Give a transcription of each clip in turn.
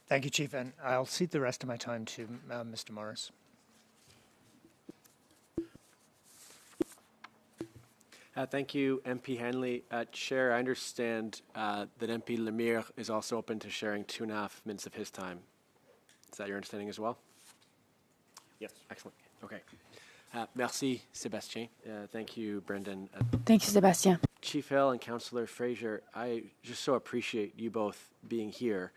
Thank you, Chief, and I'll cede the rest of my time to Mr. Morris. Thank you, MP Henley. Chair, I understand that MP Lemire is also open to sharing 2.5 minutes of his time. Is that your understanding as well? Yes. Excellent. Okay. Merci, Sébastien. Thank you, Brendan. Thank you, Sébastien. Chief Hill and Councillor Fraser, I just so appreciate you both being here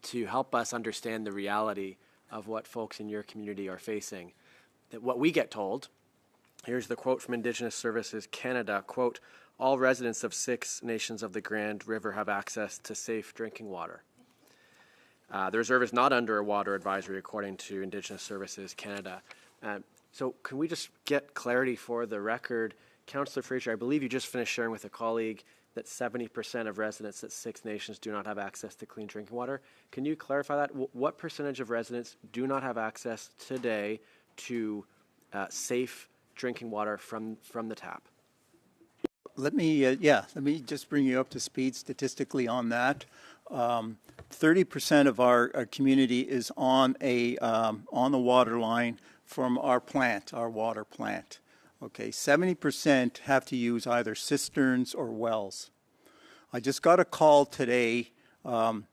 to help us understand the reality of what folks in your community are facing. That what we get told, here's the quote from Indigenous Services Canada, quote, all residents of 6 nations of the Grand River have access to safe drinking water. The reserve is not under a water advisory according to Indigenous Services Canada. So can we just get clarity for the record? Councillor Fraser, I believe you just finished sharing with a colleague that 70% of residents at 6 nations do not have access to clean drinking water. Can you clarify that? What percentage of residents do not have access today to safe drinking water from the tap? Let me just bring you up to speed statistically on that. 30% of our community is on the water line from our plant, our water plant. Okay, 70% have to use either cisterns or wells. I just got a call today, since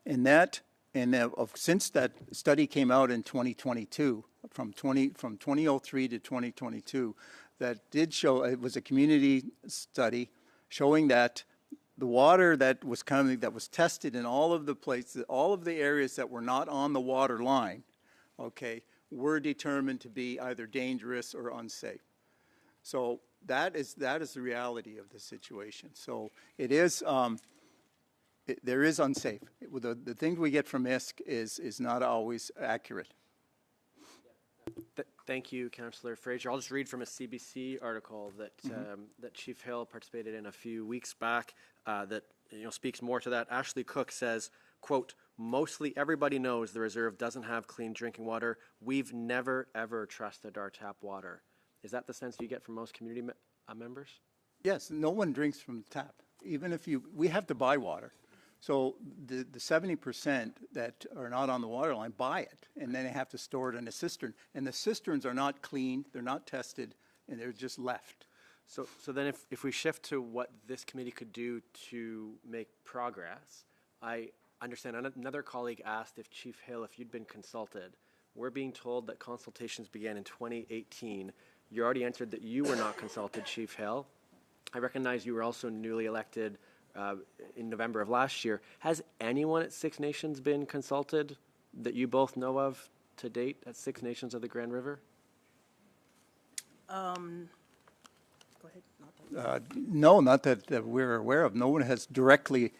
that study came out in 2022, from 2003 to 2022, that did show, it was a community study showing that the water that was coming, that was tested in all of the places, all of the areas that were not on the water line, okay, were determined to be either dangerous or unsafe. So that is the reality of the situation. So it is, there is unsafe. The thing we get from ISK is not always accurate. Thank you, Councillor Fraser. I'll just read from a CBC article that that Chief Hill participated in a few weeks back that speaks more to that. Ashley Cook says, quote, mostly everybody knows the reserve doesn't have clean drinking water. We've never, ever trusted our tap water. Is that the sense you get from most community members? Yes, no one drinks from the tap. Even if we have to buy water. So the 70% that are not on the water line buy it, and then they have to store it in a cistern. And the cisterns are not cleaned, they're not tested, and they're just left. So then if we shift to what this committee could do to make progress, I understand another colleague asked if Chief Hill, if you'd been consulted. We're being told that consultations began in 2018. You already answered that you were not consulted, Chief Hill. I recognize you were also newly elected in November of last year. Has anyone at 6 Nations been consulted that you both know of to date at 6 Nations of the Grand River? Go ahead. No, not that we're aware of. No one has directly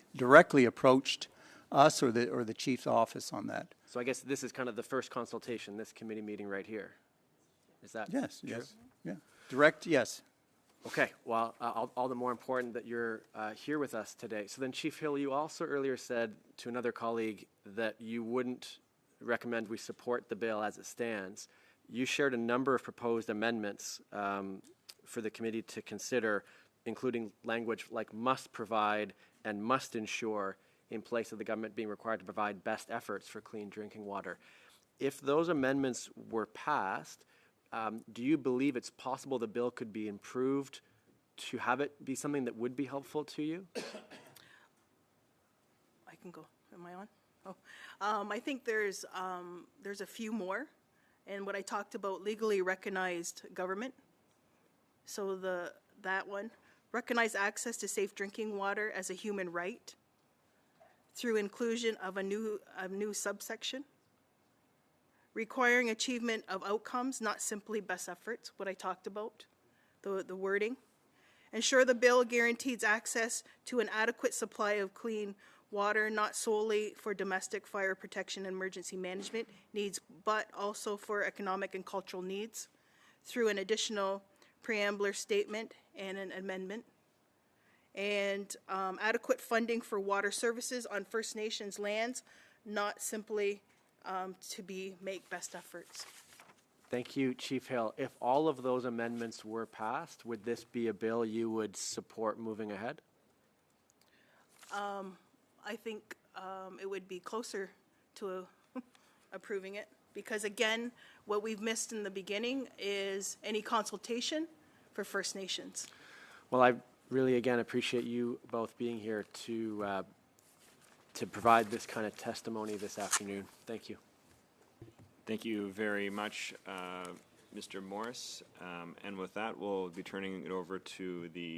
approached us or the chief's office on that. So I guess this is kind of the first consultation, this committee meeting right here. Is that true? Yes, yeah. Direct, yes. Okay, well, all the more important that you're here with us today. So then, Chief Hill, you also earlier said to another colleague that you wouldn't recommend we support the bill as it stands. You shared a number of proposed amendments for the committee to consider, including language like must provide and must ensure in place of the government being required to provide best efforts for clean drinking water. If those amendments were passed, do you believe it's possible the bill could be improved to have it be something that would be helpful to you? I can go. Am I on? Oh, I think there's a few more, and what I talked about, legally recognized government. So that one, recognize access to safe drinking water as a human right through inclusion of a new subsection. Requiring achievement of outcomes, not simply best efforts, what I talked about, the wording. Ensure the bill guarantees access to an adequate supply of clean water, not solely for domestic fire protection and emergency management needs, but also for economic and cultural needs through an additional preambular statement and an amendment. And adequate funding for water services on First Nations lands, not simply to make best efforts. Thank you, Chief Hill. If all of those amendments were passed, would this be a bill you would support moving ahead? I think it would be closer to approving it. Because again, what we've missed in the beginning is any consultation for First Nations. Well, I really, again, appreciate you both being here to provide this kind of testimony this afternoon. Thank you. Thank you very much, Mr. Morris. And with that, we'll be turning it over to the